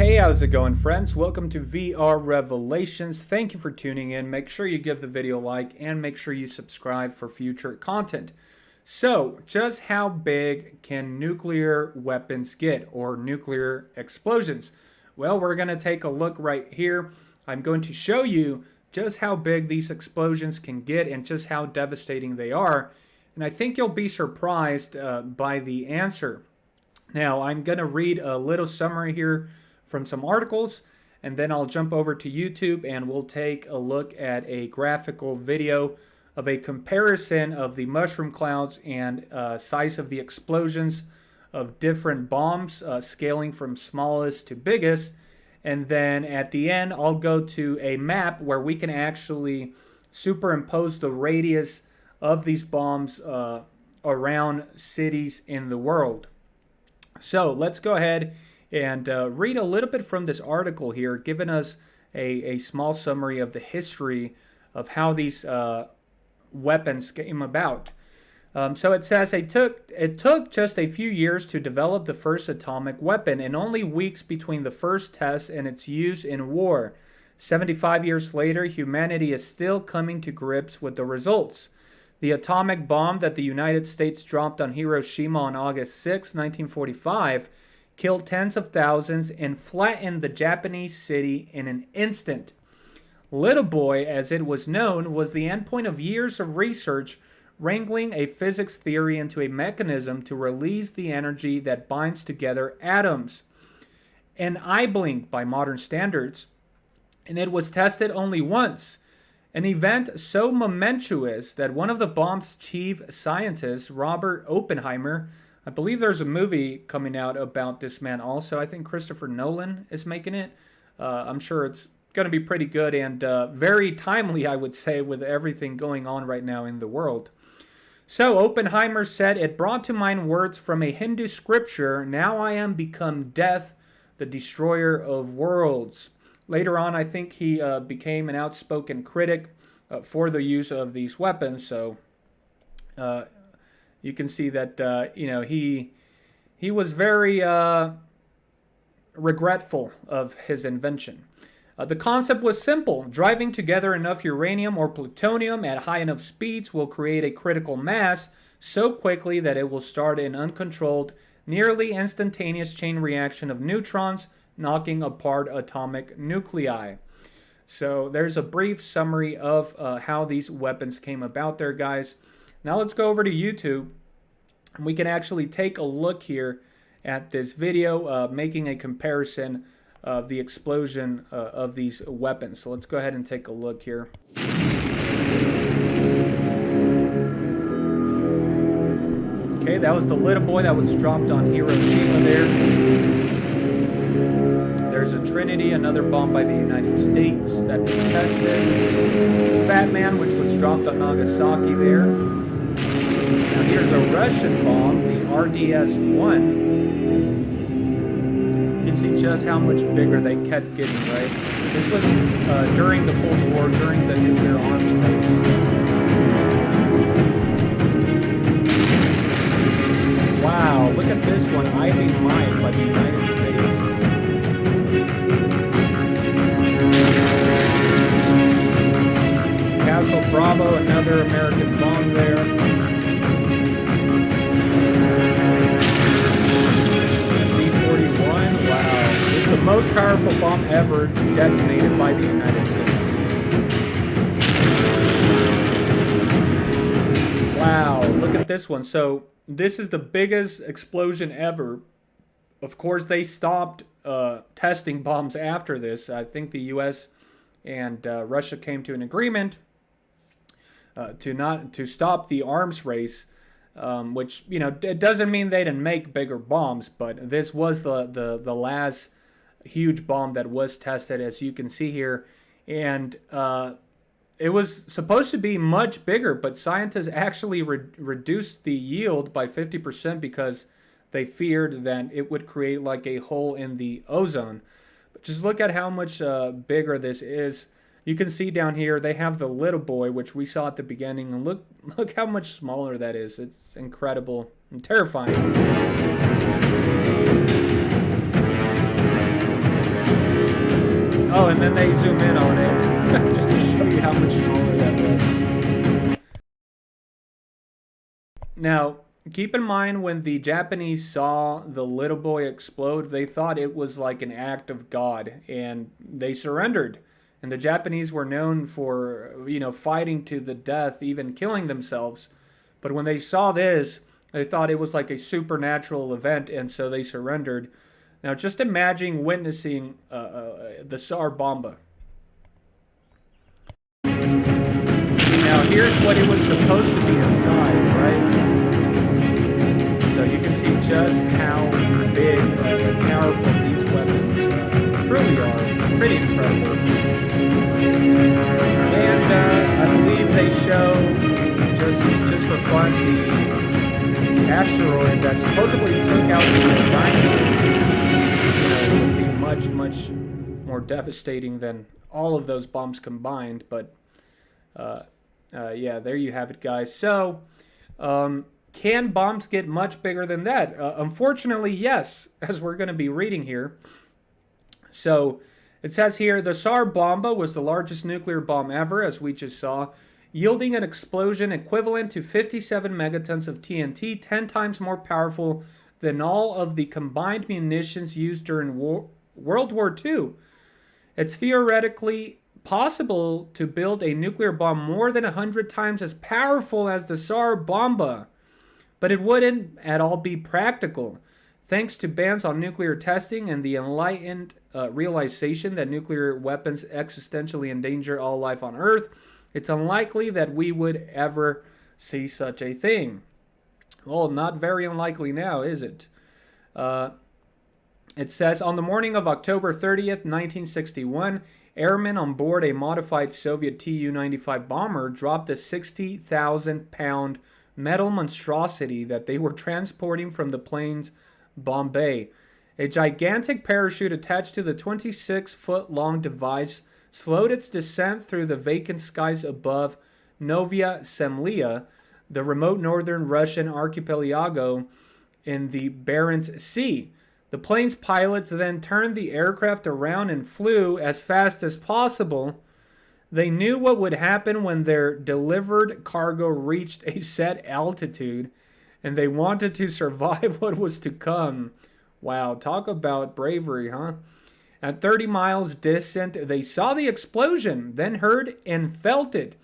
Hey, how's it going, friends? Welcome to VR Revelations. Thank you for tuning in. Make sure you give the video a like and make sure you subscribe for future content. So, just how big can nuclear weapons get, or nuclear explosions? Well, we're going to take a look right here. I'm going to show you just how big these explosions can get and just how devastating they are. And I think you'll be surprised by the answer. Now, I'm going to read a little summary here from some articles, and then I'll jump over to YouTube and we'll take a look at a graphical video of a comparison of the mushroom clouds and size of the explosions of different bombs, scaling from smallest to biggest. And then at the end, I'll go to a map where we can actually superimpose the radius of these bombs around cities in the world. So let's go ahead and read a little bit from this article here, giving us a small summary of the history of how these weapons came about. So it says it took just a few years to develop the first atomic weapon, and only weeks between the first test and its use in war. 75 years later, humanity is still coming to grips with the results. The atomic bomb that the United States dropped on Hiroshima on August 6, 1945, killed tens of thousands and flattened the Japanese city in an instant. Little Boy, as it was known, was the endpoint of years of research wrangling a physics theory into a mechanism to release the energy that binds together atoms. An eye blink by modern standards, and it was tested only once. An event so momentous that one of the bomb's chief scientists, Robert Oppenheimer, I believe there's a movie coming out about this man also. I think Christopher Nolan is making it. I'm sure it's going to be pretty good and very timely, I would say, with everything going on right now in the world. So Oppenheimer said, "It brought to mind words from a Hindu scripture, 'Now I am become death, the destroyer of worlds.'" Later on, I think he became an outspoken critic for the use of these weapons. So you can see that he was very regretful of his invention. The concept was simple. Driving together enough uranium or plutonium at high enough speeds will create a critical mass so quickly that it will start an uncontrolled, nearly instantaneous chain reaction of neutrons, knocking apart atomic nuclei. So there's a brief summary of how these weapons came about there, guys. Now let's go over to YouTube, and we can actually take a look here at this video making a comparison of the explosion of these weapons. So let's go ahead and take a look here. Okay, that was the Little Boy that was dropped on Hiroshima there. There's a Trinity, another bomb by the United States that was tested. Fat Man, which was dropped on Nagasaki there. Now here's a Russian bomb, the RDS-1. You can see just how much bigger they kept getting, right? This was during the Cold War, during the nuclear arms race. Wow, look at this one, Ivy Mine by the United States. Castle Bravo, another American bomb there. B-41, wow. It's the most powerful bomb ever detonated by the United States. Wow, look at this one. So this is the biggest explosion ever. Of course, they stopped testing bombs after this. I think the U.S. and Russia came to an agreement to stop the arms race, which, you know, it doesn't mean they didn't make bigger bombs, but this was the last huge bomb that was tested, as you can see here, and it was supposed to be much bigger, but scientists actually reduced the yield by 50% because they feared that it would create like a hole in the ozone. But just look at how much bigger this is. You can see down here they have the Little Boy, which we saw at the beginning, and look how much smaller that is. It's incredible and terrifying. Oh, and then they zoom in on it just to show you how much smaller that was. Now, keep in mind when the Japanese saw the little boy explode, they thought it was like an act of God, and they surrendered. And the Japanese were known for, fighting to the death, even killing themselves. But when they saw this, they thought it was like a supernatural event, and so they surrendered. Now, just imagine witnessing the Tsar Bomba. Now, here's what it was supposed to be in size, right? So you can see just how big and powerful these weapons truly are. Pretty incredible. And I believe they show, just for fun, the asteroid that supposedly took out the dinosaurs. Would be much, much more devastating than all of those bombs combined. But yeah, there you have it, guys. So, can bombs get much bigger than that? Unfortunately, yes, as we're going to be reading here. So, it says here, the Tsar Bomba was the largest nuclear bomb ever, as we just saw, yielding an explosion equivalent to 57 megatons of TNT, 10 times more powerful than all of the combined munitions used during World War II. It's theoretically possible to build a nuclear bomb more than 100 times as powerful as the Tsar Bomba, but it wouldn't at all be practical. Thanks to bans on nuclear testing and the enlightened realization that nuclear weapons existentially endanger all life on Earth, it's unlikely that we would ever see such a thing. Well, not very unlikely now, is it? It says, on the morning of October 30th, 1961, airmen on board a modified Soviet Tu-95 bomber dropped a 60,000-pound metal monstrosity that they were transporting from the plane's bomb bay. A gigantic parachute attached to the 26-foot-long device slowed its descent through the vacant skies above Novaya Zemlya, the remote northern Russian archipelago in the Barents Sea. The plane's pilots then turned the aircraft around and flew as fast as possible. They knew what would happen when their delivered cargo reached a set altitude, and they wanted to survive what was to come. Wow, talk about bravery, huh? At 30 miles distant, they saw the explosion, then heard and felt it.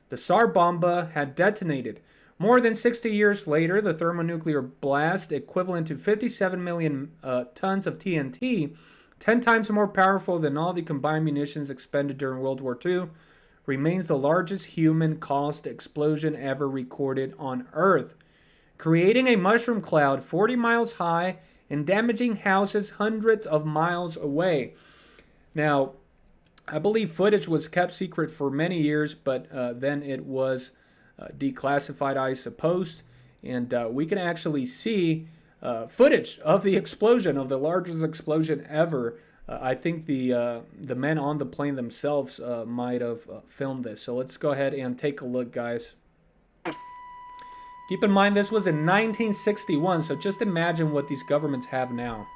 The Tsar Bomba had detonated. More than 60 years later, the thermonuclear blast, equivalent to 57 million tons of TNT, 10 times more powerful than all the combined munitions expended during World War II, remains the largest human-caused explosion ever recorded on Earth, creating a mushroom cloud 40 miles high and damaging houses hundreds of miles away. Now, I believe footage was kept secret for many years, but then it was declassified, I suppose, and we can actually see footage of the explosion, of the largest explosion ever. I think the men on the plane themselves might have filmed this. So let's go ahead and take a look, guys. Keep in mind, this was in 1961, so just imagine what these governments have now,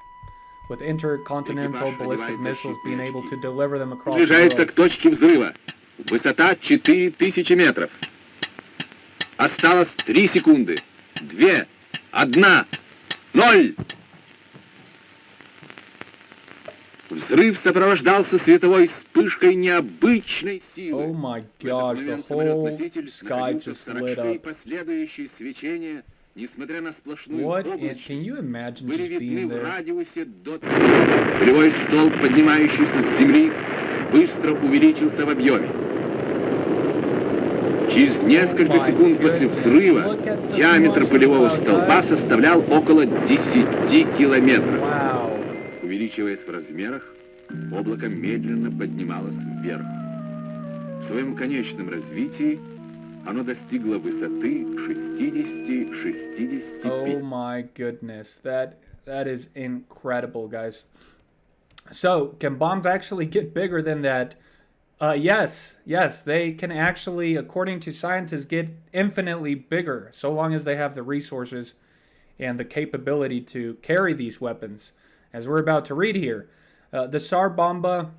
with intercontinental ballistic missiles being able to deliver them across the world. К точке взрыва. Высота 4000 метров. Осталось 3 секунды. 2, 1, 0. Взрыв сопровождался световой вспышкой необычной силы. Oh my gosh, the whole sky just lit up. Последующее свечение, несмотря на сплошную облачность, can you imagine были just видны being в there? радиусе до... Полевой столб, поднимающийся с земли, быстро увеличился в объеме. Через несколько секунд после взрыва диаметр полевого столба составлял около 10 километров. Wow. Увеличиваясь в размерах, облако медленно поднималось вверх. В своем конечном развитии оно достигло высоты 60-65. Oh my goodness, that is incredible, guys. So, can bombs actually get bigger than that? Yes, they can actually, according to scientists, get infinitely bigger, so long as they have the resources and the capability to carry these weapons, as we're about to read here. The Tsar Bomba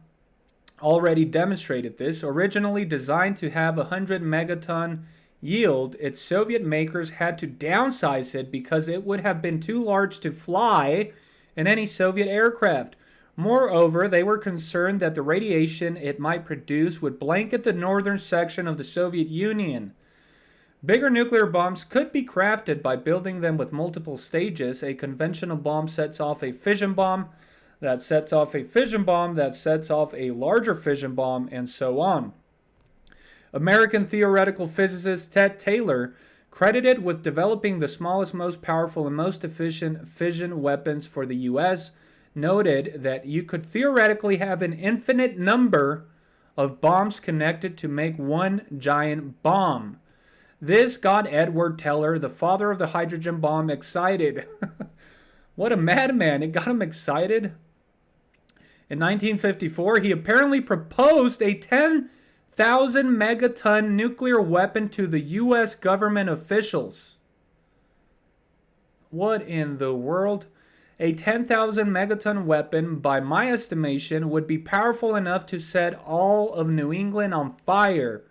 already demonstrated this. Originally designed to have a 100 megaton yield, its Soviet makers had to downsize it because it would have been too large to fly in any Soviet aircraft. Moreover, they were concerned that the radiation it might produce would blanket the northern section of the Soviet Union. Bigger nuclear bombs could be crafted by building them with multiple stages. A conventional bomb sets off a fission bomb, that sets off a fission bomb, that sets off a larger fission bomb, and so on. American theoretical physicist Ted Taylor, credited with developing the smallest, most powerful, and most efficient fission weapons for the U.S., noted that you could theoretically have an infinite number of bombs connected to make one giant bomb. This got Edward Teller, the father of the hydrogen bomb, excited. What a madman. It got him excited. In 1954, he apparently proposed a 10,000 megaton nuclear weapon to the U.S. government officials. What in the world? A 10,000 megaton weapon, by my estimation, would be powerful enough to set all of New England on fire,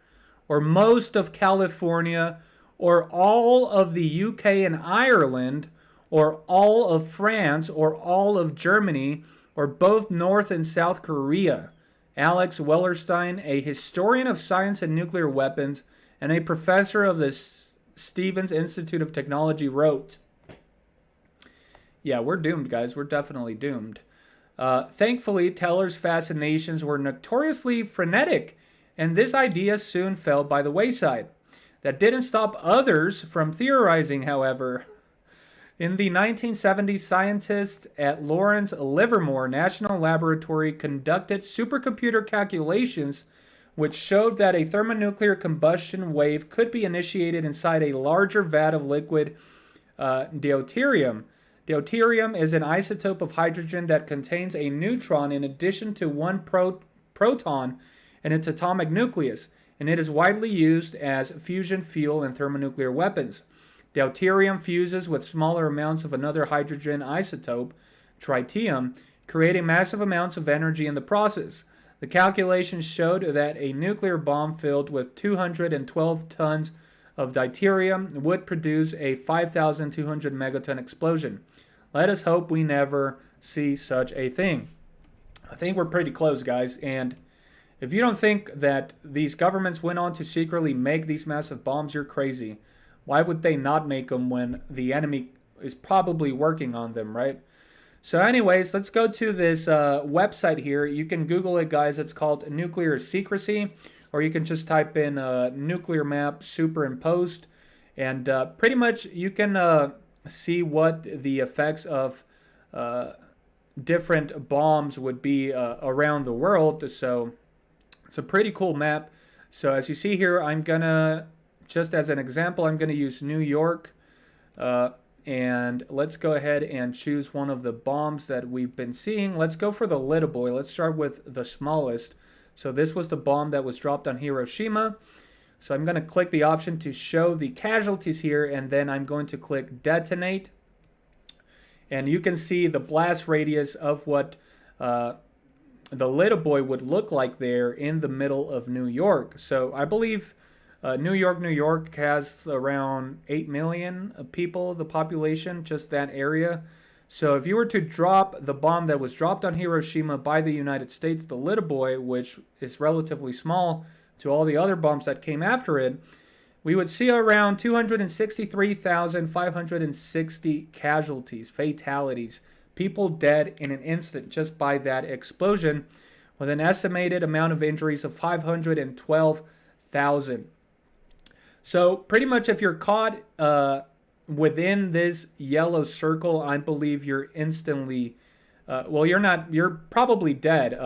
or most of California, or all of the UK and Ireland, or all of France, or all of Germany, or both North and South Korea. Alex Wellerstein, a historian of science and nuclear weapons and a professor of the Stevens Institute of Technology, wrote. Yeah, we're doomed, guys. We're definitely doomed. Thankfully, Teller's fascinations were notoriously frenetic, and this idea soon fell by the wayside. That didn't stop others from theorizing, however. In the 1970s, scientists at Lawrence Livermore National Laboratory conducted supercomputer calculations which showed that a thermonuclear combustion wave could be initiated inside a larger vat of liquid deuterium. Deuterium is an isotope of hydrogen that contains a neutron in addition to one proton in its atomic nucleus, and it is widely used as fusion fuel in thermonuclear weapons. Deuterium fuses with smaller amounts of another hydrogen isotope, tritium, creating massive amounts of energy in the process. The calculations showed that a nuclear bomb filled with 212 tons of deuterium would produce a 5,200 megaton explosion. Let us hope we never see such a thing. I think we're pretty close, guys, and if you don't think that these governments went on to secretly make these massive bombs, you're crazy. Why would they not make them when the enemy is probably working on them, right? So anyways, let's go to this website here. You can Google it, guys. It's called Nuclear Secrecy, or you can just type in nuclear map superimposed, and pretty much you can see what the effects of different bombs would be around the world. So it's a pretty cool map. So as you see here, I'm gonna, just as an example, I'm gonna use New York. And let's go ahead and choose one of the bombs that we've been seeing. Let's go for the little boy. Let's start with the smallest. So this was the bomb that was dropped on Hiroshima. So I'm going to click the option to show the casualties here, and then I'm going to click detonate. And you can see the blast radius of what the little boy would look like there in the middle of New York. So I believe New York has around 8 million people, the population, just that area. So if you were to drop the bomb that was dropped on Hiroshima by the United States, the little boy, which is relatively small to all the other bombs that came after it, we would see around 263,560 casualties, fatalities, people dead in an instant just by that explosion, with an estimated amount of injuries of 512,000. So pretty much if you're caught within this yellow circle, I believe you're instantly, you're probably dead.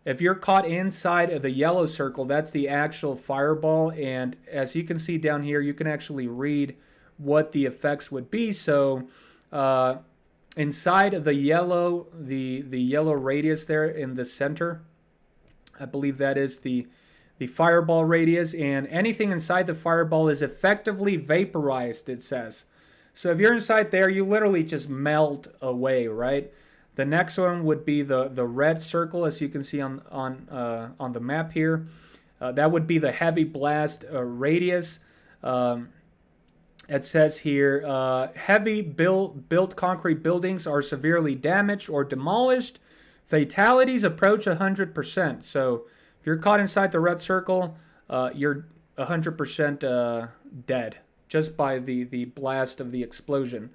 If you're caught inside of the yellow circle, that's the actual fireball. And as you can see down here, you can actually read what the effects would be. So inside of the yellow, the yellow radius there in the center, I believe that is the fireball radius, and anything inside the fireball is effectively vaporized, it says. So if you're inside there, you literally just melt away, right? The next one would be the red circle, as you can see on the map here. That would be the heavy blast radius. It says here, heavy built concrete buildings are severely damaged or demolished. Fatalities approach 100%. So if you're caught inside the red circle, you're 100% dead just by the blast of the explosion.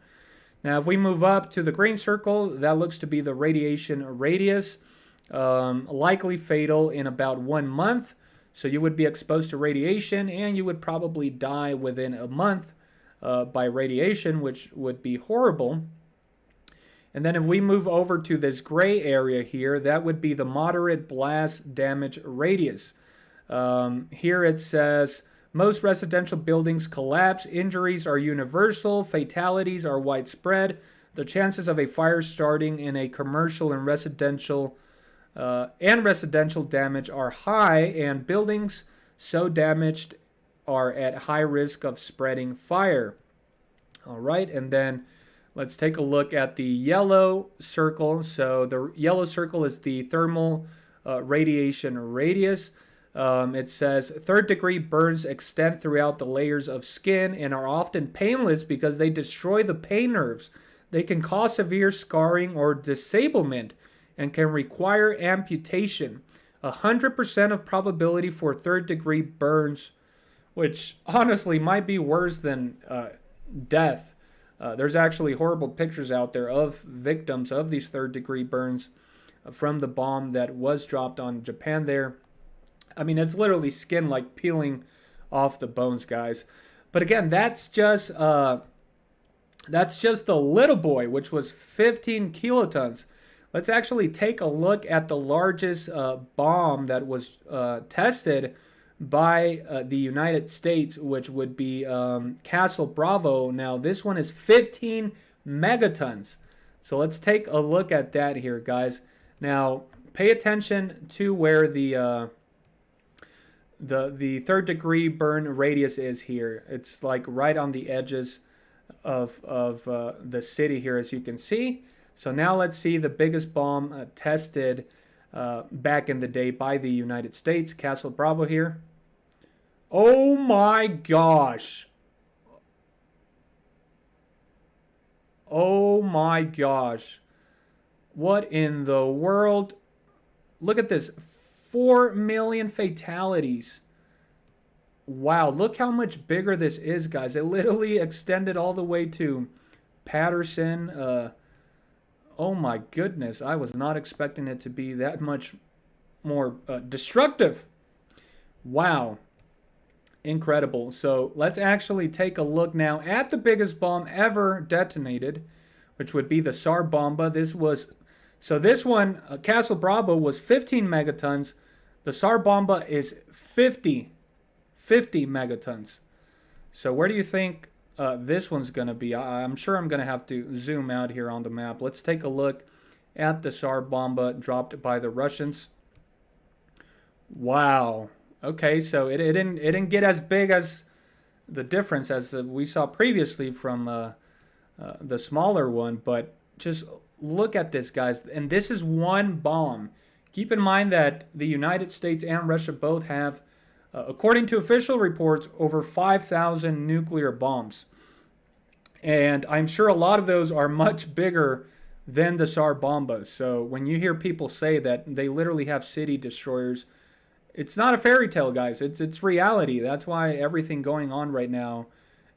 Now, if we move up to the green circle, that looks to be the radiation radius, likely fatal in about 1 month. So you would be exposed to radiation, and you would probably die within a month by radiation, which would be horrible. And then if we move over to this gray area here, that would be the moderate blast damage radius. Here it says, most residential buildings collapse. Injuries are universal. Fatalities are widespread. The chances of a fire starting in a commercial and residential damage are high, and buildings so damaged are at high risk of spreading fire. All right, and then let's take a look at the yellow circle. So the yellow circle is the thermal radiation radius. It says third-degree burns extend throughout the layers of skin and are often painless because they destroy the pain nerves. They can cause severe scarring or disablement and can require amputation. 100% of probability for third-degree burns, which honestly might be worse than death. There's actually horrible pictures out there of victims of these third-degree burns from the bomb that was dropped on Japan there. I mean, it's literally skin like peeling off the bones, guys. But again, that's just the little boy, which was 15 kilotons. Let's actually take a look at the largest bomb that was tested by the United States, which would be Castle Bravo. Now, this one is 15 megatons. So let's take a look at that here, guys. Now, pay attention to where the third degree burn radius is here. It's like right on the edges of the city here, as you can see. So now let's see the biggest bomb tested back in the day by the United States, Castle Bravo here. Oh my gosh. Oh my gosh. What in the world? Look at this. 4 million fatalities. Wow, look how much bigger this is, guys. It literally extended all the way to Patterson. Oh my goodness, I was not expecting it to be that much more destructive. Wow, incredible. So let's actually take a look now at the biggest bomb ever detonated, which would be the Tsar Bomba. This one, Castle Bravo, was 15 megatons. The Tsar Bomba is 50 megatons. So where do you think this one's going to be? I'm sure I'm going to have to zoom out here on the map. Let's take a look at the Tsar Bomba dropped by the Russians. Wow. Okay, so it didn't get as big as the difference as we saw previously from the smaller one, but just look at this, guys. And this is one bomb. Keep in mind that the United States and Russia both have, according to official reports, over 5,000 nuclear bombs. And I'm sure a lot of those are much bigger than the Tsar Bomba. So when you hear people say that they literally have city destroyers, it's not a fairy tale, guys. It's reality. That's why everything going on right now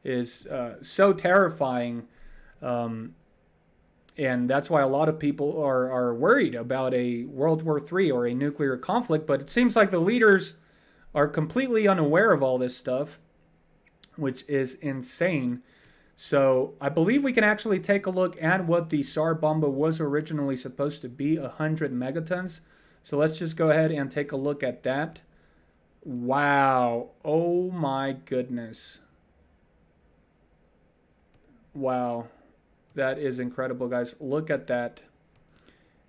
is so terrifying. And that's why a lot of people are worried about a World War III or a nuclear conflict. But it seems like the leaders are completely unaware of all this stuff, which is insane. So I believe we can actually take a look at what the Tsar Bomba was originally supposed to be, 100 megatons. So let's just go ahead and take a look at that. Wow. Oh my goodness. Wow. That is incredible, guys. Look at that.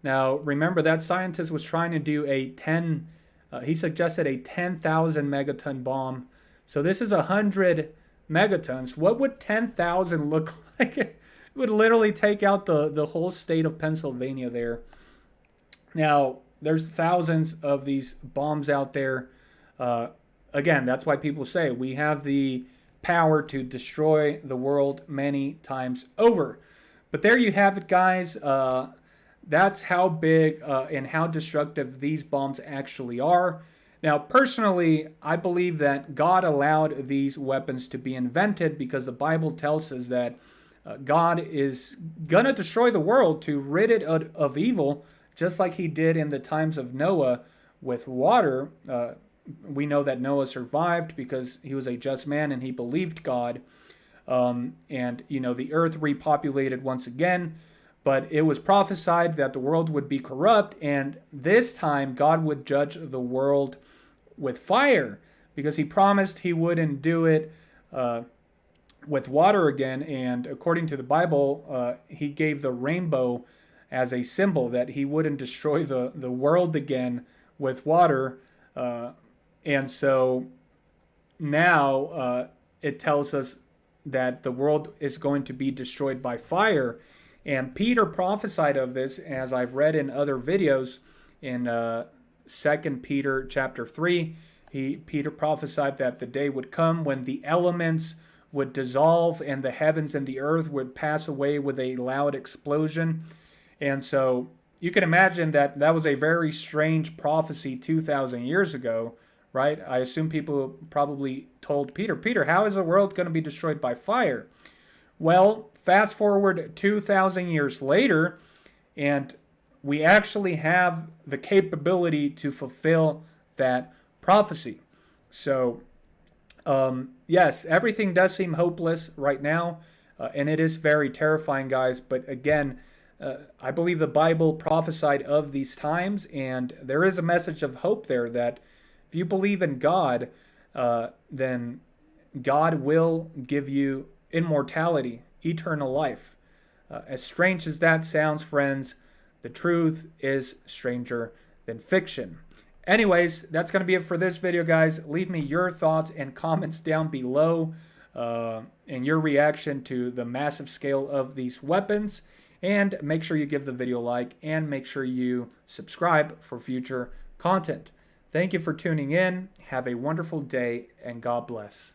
Now, remember that scientist was trying to do he suggested a 10,000 megaton bomb. So this is 100 megatons. What would 10,000 look like would literally take out the whole state of Pennsylvania there. Now, there's thousands of these bombs out there. Again, that's why people say we have the power to destroy the world many times over. But there you have it, guys. That's how big and how destructive these bombs actually are. Now, personally, I believe that God allowed these weapons to be invented because the Bible tells us that God is going to destroy the world to rid it of evil, just like he did in the times of Noah with water. We know that Noah survived because he was a just man and he believed God. And, the earth repopulated once again. But it was prophesied that the world would be corrupt, and this time God would judge the world with fire, because he promised he wouldn't do it with water again. And according to the Bible, he gave the rainbow as a symbol that he wouldn't destroy the world again with water. And so now it tells us that the world is going to be destroyed by fire. And Peter prophesied of this, as I've read in other videos, in 2 Peter chapter 3. Peter prophesied that the day would come when the elements would dissolve and the heavens and the earth would pass away with a loud explosion. And so you can imagine that that was a very strange prophecy 2,000 years ago, right? I assume people probably told Peter, Peter, how is the world going to be destroyed by fire? Well, fast forward 2,000 years later, and we actually have the capability to fulfill that prophecy. So, yes, everything does seem hopeless right now, and it is very terrifying, guys. But again, I believe the Bible prophesied of these times, and there is a message of hope there that if you believe in God, then God will give you immortality, eternal life. As strange as that sounds, friends, the truth is stranger than fiction. Anyways, that's going to be it for this video, guys. Leave me your thoughts and comments down below and your reaction to the massive scale of these weapons. And make sure you give the video a like and make sure you subscribe for future content. Thank you for tuning in. Have a wonderful day and God bless.